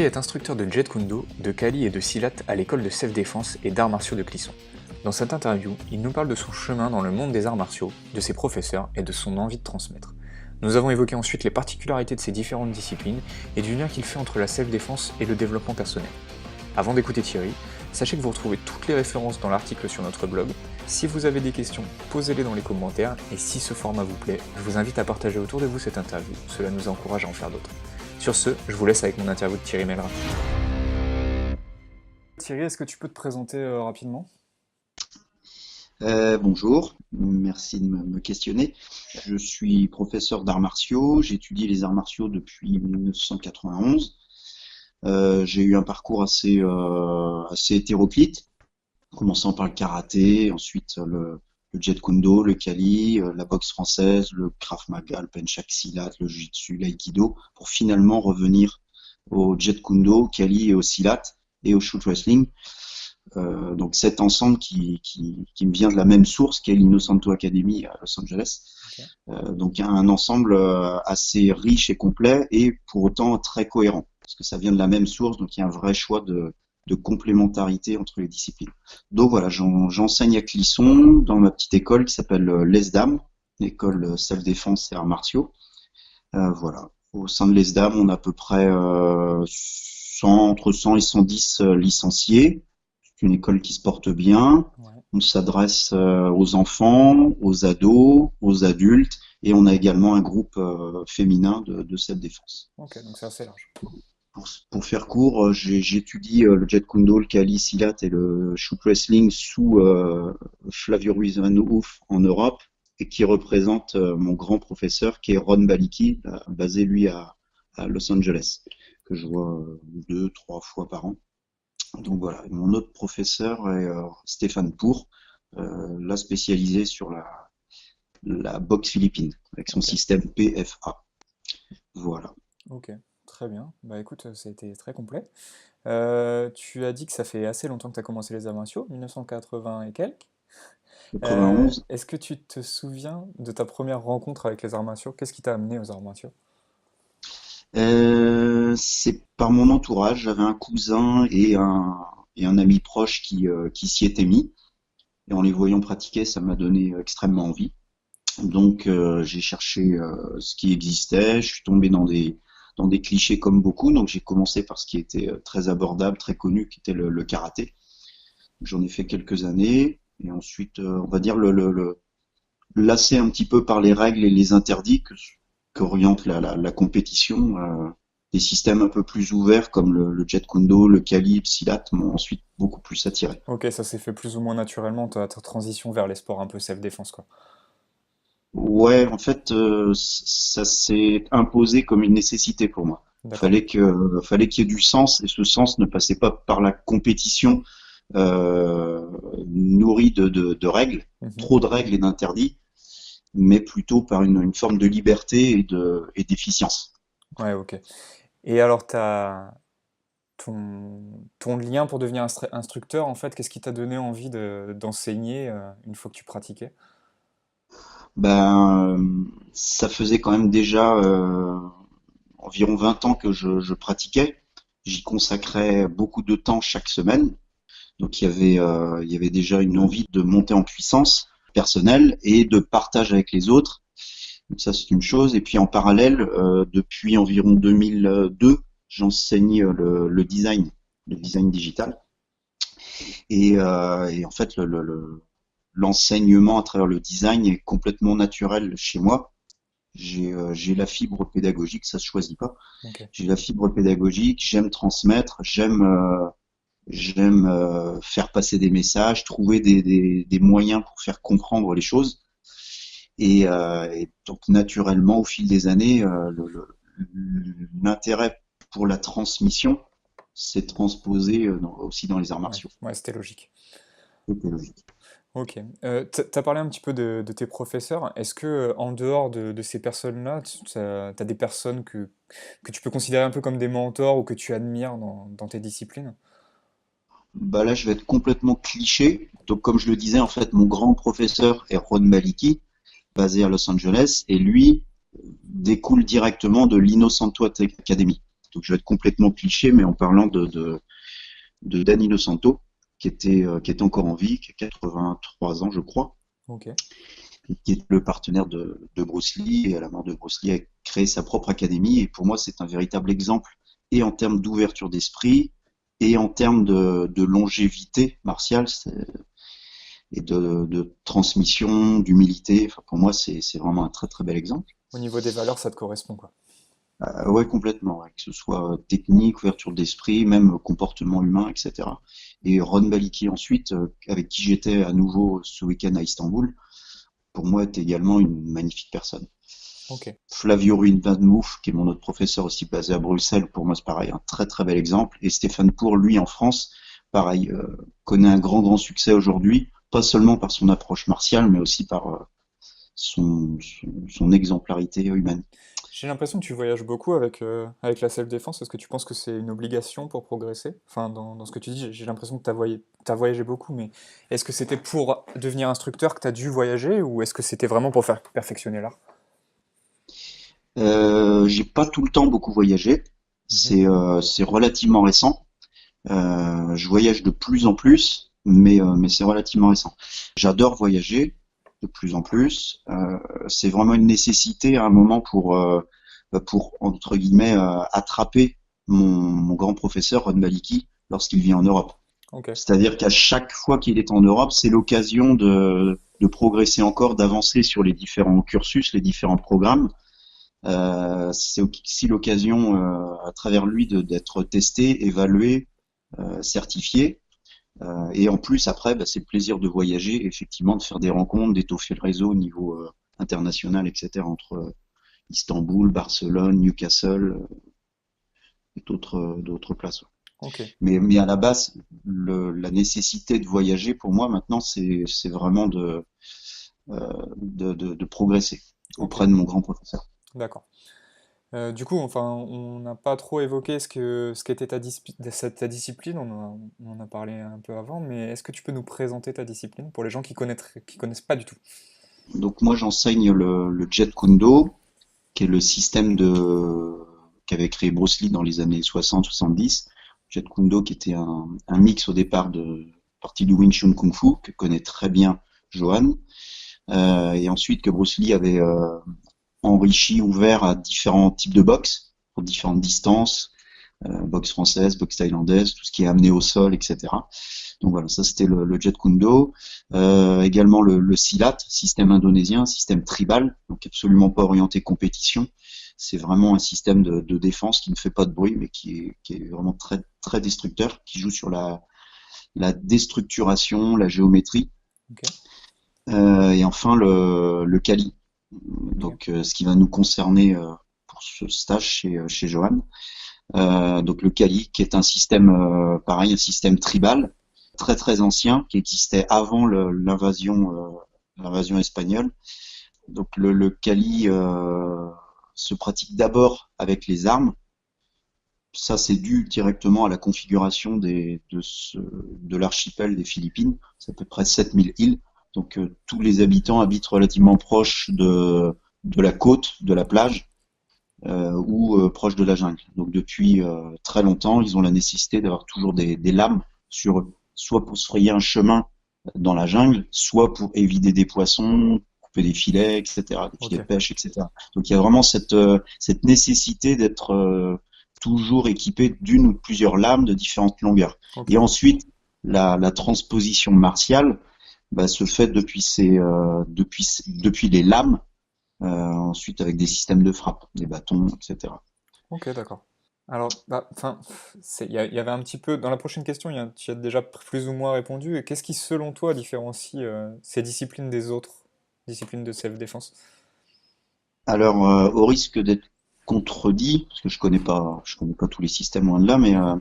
est instructeur de Jeet Kune Do, de Kali et de Silat à l'école de self-défense et d'arts martiaux de Clisson. Dans cette interview, il nous parle de son chemin dans le monde des arts martiaux, de ses professeurs et de son envie de transmettre. Nous avons évoqué ensuite les particularités de ces différentes disciplines et du lien qu'il fait entre la self-défense et le développement personnel. Avant d'écouter Thierry, sachez que vous retrouvez toutes les références dans l'article sur notre blog. Si vous avez des questions, posez-les dans les commentaires et si ce format vous plaît, je vous invite à partager autour de vous cette interview, cela nous encourage à en faire d'autres. Sur ce, je vous laisse avec mon interview de Thierry Mellerin. Thierry, est-ce que tu peux te présenter rapidement ? Bonjour, merci de me questionner. Je suis professeur d'arts martiaux, j'étudie les arts martiaux depuis 1991. J'ai eu un parcours assez hétéroclite, commençant par le karaté, ensuite le Jeet Kune Do, le Kali, la boxe française, le Krav Maga, le Penchak Silat, le Jiu-Jitsu, l'Aïkido, pour finalement revenir au Jeet Kune Do, au Kali et au Silat et au Shoot Wrestling. Donc cet ensemble qui me vient de la même source qu'est l'Innocento Academy à Los Angeles. Okay. Donc un ensemble assez riche et complet et pour autant très cohérent parce que ça vient de la même source, donc il y a un vrai choix de complémentarité entre les disciplines. Donc voilà, j'enseigne à Clisson dans ma petite école qui s'appelle l'ESDAM, l'école self-défense et arts martiaux. Voilà. Au sein de l'ESDAM, on a à peu près entre 100 et 110 licenciés. C'est une école qui se porte bien. Ouais. On s'adresse aux enfants, aux ados, aux adultes et on a également un groupe féminin de self-défense. Ok, donc c'est assez large. Pour faire court, j'étudie le Jeet Kune Do, le Kali, Silat et le Shoot Wrestling sous Flavio Ruiz Renouf en Europe et qui représente mon grand professeur qui est Ron Baliki, basé lui à Los Angeles, que je vois 2-3 fois par an. Donc voilà, mon autre professeur est Stéphane Pour, là spécialisé sur la boxe philippine, avec son système PFA. Voilà. Ok, très bien. Bah écoute, ça a été très complet. Tu as dit que ça fait assez longtemps que tu as commencé les arts martiaux, 1980 et quelques. 91. Est-ce que tu te souviens de ta première rencontre avec les arts martiaux ? Qu'est-ce qui t'a amené aux arts martiaux ? C'est par mon entourage. J'avais un cousin et un ami proche qui s'y étaient mis. Et en les voyant pratiquer, ça m'a donné extrêmement envie. Donc j'ai cherché ce qui existait. Je suis tombé dans des clichés comme beaucoup. Donc j'ai commencé par ce qui était très abordable, très connu, qui était le karaté. J'en ai fait quelques années. Et ensuite, on va dire lassé un petit peu par les règles et les interdits qu'oriente la compétition. Des systèmes un peu plus ouverts comme le Jeet Kune Do, le Kali, le Silat m'ont ensuite beaucoup plus attiré. Ok, ça s'est fait plus ou moins naturellement, ta transition vers les sports un peu self-défense, quoi. Ouais, en fait, ça s'est imposé comme une nécessité pour moi. Fallait qu'il y ait du sens, et ce sens ne passait pas par la compétition nourrie de règles, trop de règles et d'interdits, mais plutôt par une forme de liberté et d'efficience. Ouais, ok. Et alors, ton lien pour devenir instructeur, en fait, qu'est-ce qui t'a donné envie d'enseigner une fois que tu pratiquais ? Ça faisait quand même déjà environ 20 ans que je pratiquais. J'y consacrais beaucoup de temps chaque semaine. Donc il y avait déjà une envie de monter en puissance personnelle et de partage avec les autres. Donc ça c'est une chose. Et puis en parallèle, depuis environ 2002, j'enseigne le design digital. Et en fait l'enseignement à travers le design est complètement naturel chez moi. J'ai la fibre pédagogique, ça se choisit pas. Okay. J'ai la fibre pédagogique, j'aime transmettre, j'aime faire passer des messages, trouver des moyens pour faire comprendre les choses. Et donc naturellement, au fil des années, l'intérêt pour la transmission s'est transposé aussi dans les arts martiaux. Ouais, c'était logique. C'était logique. Ok. T'as parlé un petit peu de tes professeurs. Est-ce que en dehors de ces personnes-là, t'as des personnes que tu peux considérer un peu comme des mentors ou que tu admires dans tes disciplines ? Là, je vais être complètement cliché. Donc, comme je le disais, en fait, mon grand professeur est Ron Maliki, basé à Los Angeles, et lui découle directement de l'Innocento Academy. Donc je vais être complètement cliché, mais en parlant de Danilo Santo, qui était encore en vie, qui a 83 ans, je crois, Ok. et qui est le partenaire de Bruce Lee, et à la mort de Bruce Lee, a créé sa propre académie, et pour moi, c'est un véritable exemple, et en termes d'ouverture d'esprit, et en termes de longévité martiale, et de transmission, d'humilité. Enfin, pour moi, c'est vraiment un très très bel exemple. Au niveau des valeurs, ça te correspond, quoi. Ouais, complètement, ouais, que ce soit technique, ouverture d'esprit, même comportement humain, etc. Et Ron Baliki ensuite, avec qui j'étais à nouveau ce week-end à Istanbul, pour moi est également une magnifique personne. Ok. Flavio Ruiz Van Mouf, qui est mon autre professeur aussi basé à Bruxelles, pour moi c'est pareil, un très très bel exemple. Et Stéphane Pour, lui en France, pareil, connaît un grand succès aujourd'hui, pas seulement par son approche martiale, mais aussi par son exemplarité humaine. J'ai l'impression que tu voyages beaucoup avec la self-défense. Est-ce que tu penses que c'est une obligation pour progresser? Enfin, dans ce que tu dis, j'ai l'impression que t'as voyagé beaucoup, mais est-ce que c'était pour devenir instructeur que tu as dû voyager ou est-ce que c'était vraiment pour faire perfectionner l'art? J'ai pas tout le temps beaucoup voyagé. Mhm. C'est relativement récent. Je voyage de plus en plus, mais c'est relativement récent. J'adore voyager de plus en plus. C'est vraiment une nécessité à un moment pour entre guillemets, attraper mon grand professeur Ron Maliki lorsqu'il vient en Europe. Ok, C'est-à-dire qu'à chaque fois qu'il est en Europe, c'est l'occasion de progresser encore, d'avancer sur les différents cursus, les différents programmes. C'est aussi l'occasion, à travers lui, d'être testé, évalué, certifié. Et en plus, après, bah, c'est le plaisir de voyager, effectivement, de faire des rencontres, d'étoffer le réseau au niveau international, etc., entre Istanbul, Barcelone, Newcastle et d'autres places. ok, Mais à la base, la nécessité de voyager, pour moi, maintenant, c'est vraiment de progresser ok, auprès de mon grand professeur. d'accord. Du coup, enfin, on n'a pas trop évoqué ce qu'était ta discipline, on en a parlé un peu avant, mais est-ce que tu peux nous présenter ta discipline pour les gens qui connaissent pas du tout? Donc moi, j'enseigne le Jet Kundo, qui est le système qu'avait créé Bruce Lee dans les années 60-70. Jet Kundo, qui était un mix au départ de partie du Wing Chun Kung Fu, que connaît très bien Johan, et ensuite que Bruce Lee avait enrichi, ouvert à différents types de boxe, pour différentes distances, boxe française, boxe thaïlandaise, tout ce qui est amené au sol, etc. Donc voilà, ça c'était le Jet Kundo. Également le Silat, système indonésien, système tribal, donc absolument pas orienté compétition. C'est vraiment un système de défense qui ne fait pas de bruit, mais qui est vraiment très, très destructeur, qui joue sur la déstructuration, la géométrie. Ok, Et enfin le Kali. ok, Donc ce qui va nous concerner pour ce stage chez Johan. Donc le Kali, qui est un système pareil, un système tribal très très ancien qui existait avant l'invasion espagnole. Donc le Kali se pratique d'abord avec les armes. Ça, c'est dû directement à la configuration de l'archipel des Philippines. C'est à peu près 7000 îles. Donc tous les habitants habitent relativement proches de la côte, de la plage, ou proche de la jungle. Donc depuis très longtemps, ils ont la nécessité d'avoir toujours des lames sur eux, soit pour se frayer un chemin dans la jungle, soit pour éviter des poissons, couper des filets, etc., des filets ok, de pêche, etc. Donc il y a vraiment cette nécessité d'être toujours équipé d'une ou de plusieurs lames de différentes longueurs. ok, Et ensuite, la transposition martiale bah, se fait depuis les lames, ensuite avec des systèmes de frappe, des bâtons, etc. ok, d'accord. Alors, bah, enfin, il y avait un petit peu, dans la prochaine question, tu y as déjà plus ou moins répondu. Et qu'est-ce qui, selon toi, différencie ces disciplines des autres disciplines de self-défense? Alors, au risque d'être contredit, parce que je connais pas tous les systèmes loin de là, mais Mhm.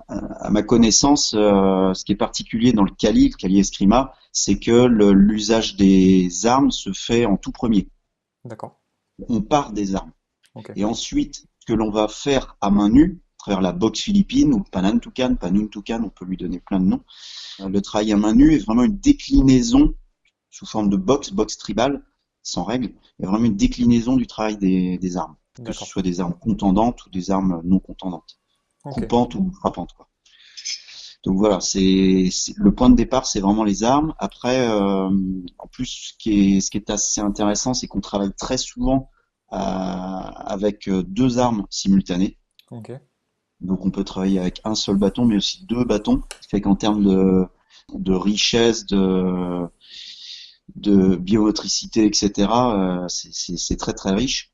à ma connaissance, ce qui est particulier dans le Kali Eskrima, c'est que l'usage des armes se fait en tout premier. D'accord, On part des armes. ok, Et ensuite, ce que l'on va faire à main nue, à travers la boxe philippine ou Panantukan, Panuntukan, on peut lui donner plein de noms. Le travail à main nue est vraiment une déclinaison sous forme de boxe tribale, sans règle, est vraiment une déclinaison du travail des armes. que ce D'accord. soit des armes contendantes ou des armes non contendantes, Ok. coupantes ou frappantes, quoi. Donc voilà, le point de départ, c'est vraiment les armes. Après, en plus, ce qui est assez intéressant, c'est qu'on travaille très souvent avec deux armes simultanées. Ok. Donc on peut travailler avec un seul bâton, mais aussi deux bâtons. Ce qui fait qu'en termes de richesse, de biomotricité, etc., c'est très très riche.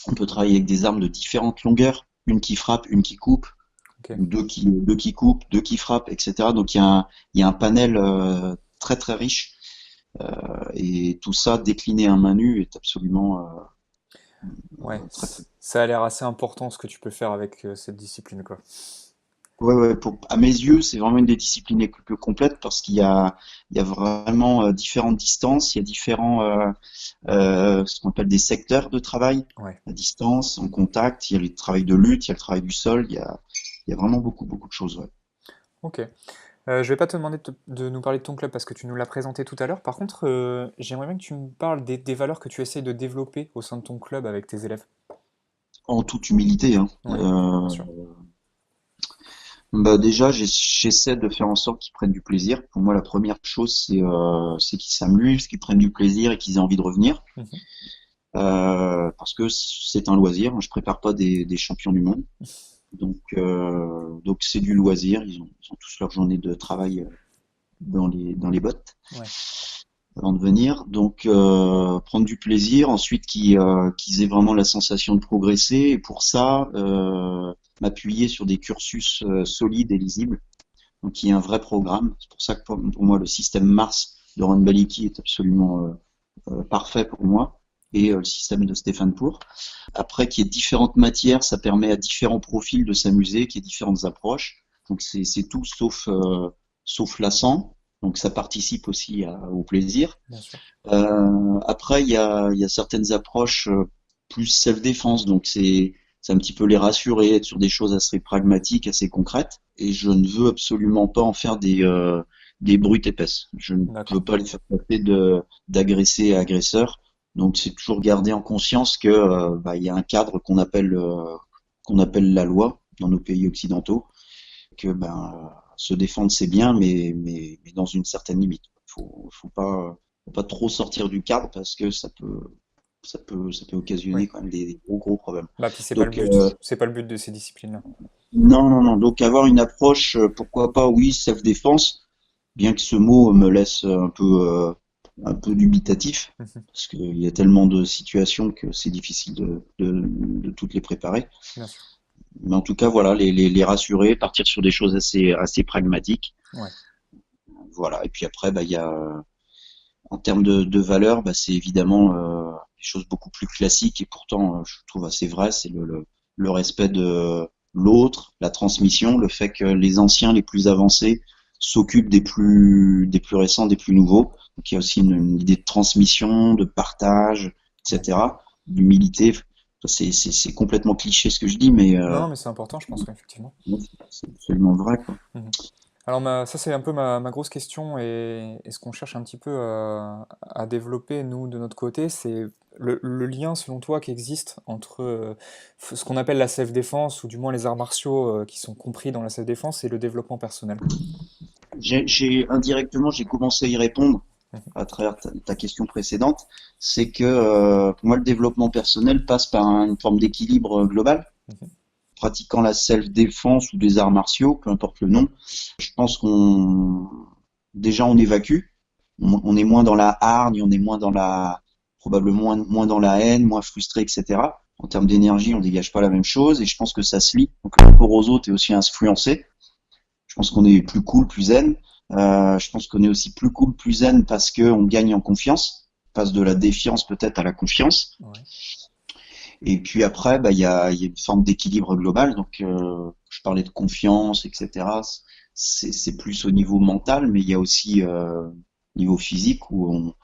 On peut travailler avec des armes de différentes longueurs, une qui frappe, une qui coupe, Ok. deux qui coupent, deux qui frappent, etc. Donc il y a un panel très très riche et tout ça décliné à main nue est absolument Ouais. très très. Ça a l'air assez important ce que tu peux faire avec cette discipline, quoi. Ouais, ouais, à mes yeux, c'est vraiment une des disciplines les plus complètes parce qu'il y a vraiment différentes distances, il y a différents ce qu'on appelle des secteurs de travail, Ouais. à distance, en contact, il y a le travail de lutte, il y a le travail du sol, il y a vraiment beaucoup, beaucoup de choses, ouais. Ok. Je vais pas te demander de nous parler de ton club parce que tu nous l'as présenté tout à l'heure. Par contre, j'aimerais bien que tu me parles des valeurs que tu essayes de développer au sein de ton club avec tes élèves. En toute humilité, hein. Ouais, bien sûr. Bah déjà, j'essaie de faire en sorte qu'ils prennent du plaisir. Pour moi, la première chose, c'est qu'ils s'amusent, qu'ils prennent du plaisir et qu'ils aient envie de revenir. Mhm. Parce que c'est un loisir. Je prépare pas des champions du monde. Donc c'est du loisir. Ils ont tous leur journée de travail dans les bottes Ouais, avant de venir. Donc prendre du plaisir. Ensuite, qu'ils aient vraiment la sensation de progresser. Et pour ça, m'appuyer sur des cursus solides et lisibles. Donc il y a un vrai programme. C'est pour ça que pour moi, le système Mars de Ron Baliki est absolument parfait pour moi. Et le système de Stéphane Pour. Après, qu'il y ait différentes matières, ça permet à différents profils de s'amuser, qu'il y ait différentes approches. Donc c'est tout sauf lassant. Donc ça participe aussi au plaisir. bien sûr. Après, il y a certaines approches plus self-défense. Donc c'est un petit peu les rassurer, être sur des choses assez pragmatiques, assez concrètes. Et je ne veux absolument pas en faire des brutes épaisses. Je ne veux D'accord. pas les faire passer d'agresser à agresseur. Donc c'est toujours garder en conscience que il y a un cadre qu'on appelle la loi dans nos pays occidentaux, que se défendre c'est bien, mais dans une certaine limite. Faut pas trop sortir du cadre parce que ça peut Oui. occasionner quand même des gros gros problèmes. Bah, puis c'est pas le Donc but. C'est pas le but de ces disciplines-là. non, non, non. Donc avoir une approche, pourquoi pas, oui, self-défense, bien que ce mot me laisse un peu dubitatif, Mhm. parce qu'il y a tellement de situations que c'est difficile de toutes les préparer. Bien sûr. Mais en tout cas, voilà, les rassurer, partir sur des choses assez pragmatiques. Ouais. Voilà. Et puis après, il y a, en termes de valeurs, c'est évidemment des choses beaucoup plus classiques et pourtant, je trouve assez vraies. C'est le respect de l'autre, la transmission, le fait que les anciens, les plus avancés, s'occupent des plus récents, des plus nouveaux. Donc il y a aussi une idée de transmission, de partage, Ouais. etc. D'humilité. C'est complètement cliché ce que je dis, mais Non, mais c'est important, je pense, ouais, effectivement. c'est absolument vrai, quoi. Mhm. Alors ça c'est un peu ma grosse question et ce qu'on cherche un petit peu à développer nous de notre côté, c'est le lien selon toi qui existe entre ce qu'on appelle la self-défense ou du moins les arts martiaux qui sont compris dans la self-défense et le développement personnel. Indirectement, j'ai commencé à y répondre Mhm. à travers ta question précédente, c'est que pour moi le développement personnel passe par une forme d'équilibre global. Mhm. Pratiquant la self-défense ou des arts martiaux, peu importe le nom, je pense qu'on déjà on évacue, on est moins dans la hargne, on est moins dans la probablement moins dans la haine, moins frustré, etc. En termes d'énergie, on dégage pas la même chose et je pense que ça se lie. Donc le rapport aux autres est aussi influencé. Je pense qu'on est plus cool, plus zen. Je pense qu'on est aussi plus cool, plus zen parce qu'on gagne en confiance. On passe de la défiance peut-être à la confiance. Ouais. Et puis après, il y a une forme d'équilibre global. Donc, je parlais de confiance, etc. C'est plus au niveau mental, mais il y a aussi niveau physique où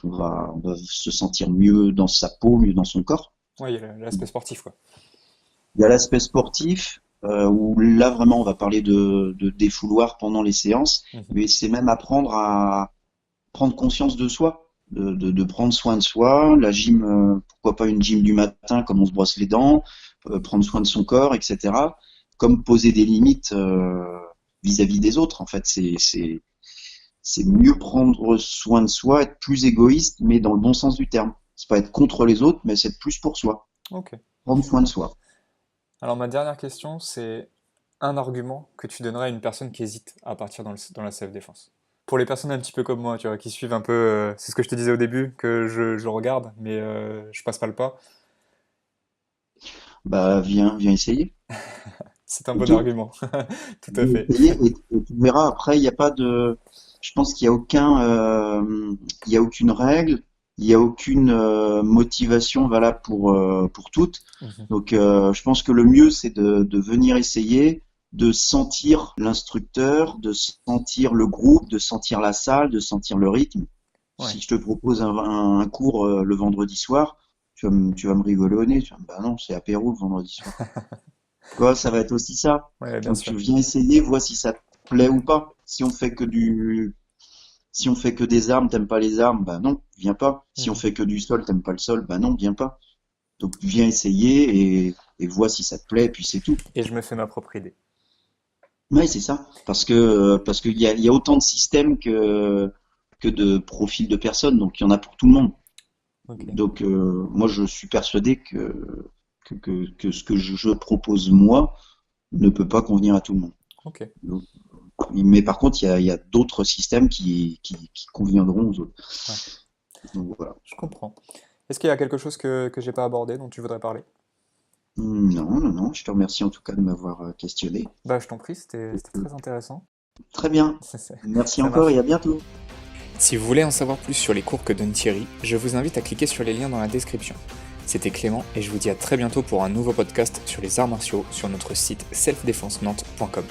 on va se sentir mieux dans sa peau, mieux dans son corps. Ouais, il y a l'aspect sportif, quoi. Il y a l'aspect sportif, où là vraiment on va parler de défouloir pendant les séances, Mhm. mais c'est même apprendre à prendre conscience de soi. de prendre soin de soi. La gym, pourquoi pas une gym du matin, comme on se brosse les dents, prendre soin de son corps, etc. Comme poser des limites vis-à-vis des autres. En fait, c'est mieux prendre soin de soi, être plus égoïste, mais dans le bon sens du terme. C'est pas être contre les autres, mais c'est être plus pour soi. Ok. Prendre soin de soi. Alors ma dernière question, c'est un argument que tu donnerais à une personne qui hésite à partir dans la self-défense. Pour les personnes un petit peu comme moi, tu vois, qui suivent un peu, c'est ce que je te disais au début, que je regarde, mais je passe pas le pas. Bah, viens essayer. C'est un C'est bon tout. argument, tout à Viens fait. essayer et tu verras. Après, il n'y a pas de. Je pense qu'il y a il y a aucune règle, il y a aucune motivation valable pour toutes. Mhm. Donc, je pense que le mieux, c'est de venir essayer, de sentir l'instructeur, de sentir le groupe, de sentir la salle, de sentir le rythme. Ouais, Si je te propose un cours le vendredi soir, tu vas me rigoler au nez. Tu vas me dire, bah non, c'est apéro le vendredi soir. Quoi, ça va être aussi ça. ouais, bien Donc, sûr. tu viens essayer, vois si ça te plaît ou pas. Si on fait que des armes, t'aimes pas les armes, bah non, viens pas. Si on Mhm. fait que du sol, t'aimes pas le sol, bah non, viens pas. Donc, viens essayer et vois si ça te plaît, et puis c'est tout. Et je me fais ma propre idée. Ouais, c'est ça. Parce qu'il y a autant de systèmes que de profils de personnes, donc il y en a pour tout le monde. Ok, Donc, moi, je suis persuadé que ce que je propose moi ne peut pas convenir à tout le monde. ok, Donc, mais par contre, il y a d'autres systèmes qui conviendront aux autres. ouais, Donc voilà. je comprends. Est-ce qu'il y a quelque chose que j'ai pas abordé dont tu voudrais parler? Non. Je te remercie en tout cas de m'avoir questionné. Bah, je t'en prie, c'était très intéressant. Très bien. Ça, c'est- Merci ça encore marche. et à bientôt. Si vous voulez en savoir plus sur les cours que donne Thierry, je vous invite à cliquer sur les liens dans la description. C'était Clément et je vous dis à très bientôt pour un nouveau podcast sur les arts martiaux sur notre site selfdefensenante.com.